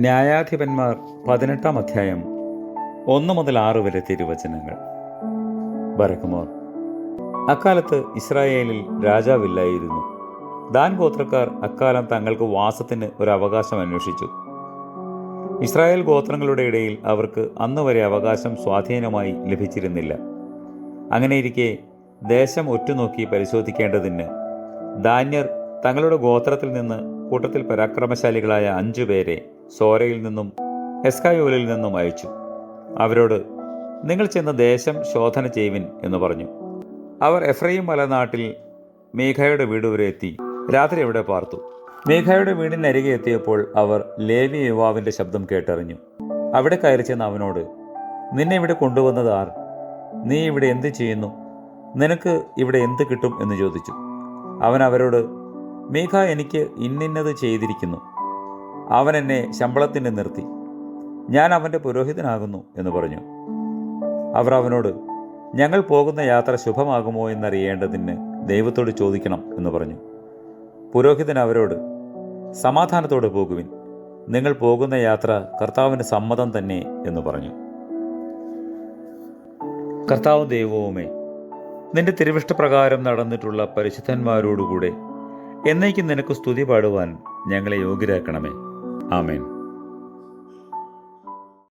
ന്യായാധിപന്മാർ 18-ാം അധ്യായം 1 മുതൽ 6 വരെ തിരുവചനങ്ങൾ. ബറക്കുമോർ. അക്കാലത്ത് ഇസ്രായേലിൽ രാജാവില്ലായിരുന്നു. ദാൻ ഗോത്രക്കാർ അക്കാലം തങ്ങൾക്ക് വാസത്തിന് ഒരു അവകാശം അന്വേഷിച്ചു. ഇസ്രായേൽ ഗോത്രങ്ങളുടെ ഇടയിൽ അവർക്ക് അന്ന് വരെ അവകാശം സ്വാധീനമായി ലഭിച്ചിരുന്നില്ല. അങ്ങനെയിരിക്കെ ദേശം ഒറ്റുനോക്കി പരിശോധിക്കേണ്ടതിന് ദാന്യർ തങ്ങളുടെ ഗോത്രത്തിൽ നിന്ന് കൂട്ടത്തിൽ പരാക്രമശാലികളായ 5 പേരെ സോരയിൽ നിന്നും എസ്കായോലിൽ നിന്നും അയച്ചു. അവരോട്, നിങ്ങൾ ചെന്ന് ദേശം ശോധന ചെയ്യുവിൻ എന്ന് പറഞ്ഞു. അവർ എഫ്രൈം മലനാട്ടിൽ മീഖയുടെ വീട് വരെ എത്തി രാത്രി അവിടെ പാർത്തു. മീഖയുടെ വീടിനരികെ എത്തിയപ്പോൾ അവർ ലേവി യുവാവിന്റെ ശബ്ദം കേട്ടറിഞ്ഞു. അവിടെ കയറി ചെന്ന് അവനോട്, നിന്നെ ഇവിടെ കൊണ്ടുവന്നത് ആർ? നീ ഇവിടെ എന്ത് ചെയ്യുന്നു? നിനക്ക് ഇവിടെ എന്ത് കിട്ടും എന്ന് ചോദിച്ചു. അവൻ അവരോട്, മീഖ എനിക്ക് ഇന്നത് ചെയ്തിരിക്കുന്നു. അവൻ എന്നെ ശമ്പളത്തിന് നിർത്തി. ഞാൻ അവൻ്റെ പുരോഹിതനാകുന്നു എന്ന് പറഞ്ഞു. അവർ അവനോട്, ഞങ്ങൾ പോകുന്ന യാത്ര ശുഭമാകുമോ എന്നറിയേണ്ടതിന് ദൈവത്തോട് ചോദിക്കണം എന്ന് പറഞ്ഞു. പുരോഹിതൻ അവരോട്, സമാധാനത്തോടെ പോകുവിൻ, നിങ്ങൾ പോകുന്ന യാത്ര കർത്താവിന് സമ്മതം തന്നെ എന്ന് പറഞ്ഞു. കർത്താവ് ദൈവവുമേ, നിന്റെ തിരുവിഷ്ടപ്രകാരം നടന്നിട്ടുള്ള പരിശുദ്ധന്മാരോടുകൂടെ എന്നേക്കും നിനക്ക് സ്തുതി പാടുവാൻ ഞങ്ങളെ യോഗ്യരാക്കണമേ. ആമേൻ.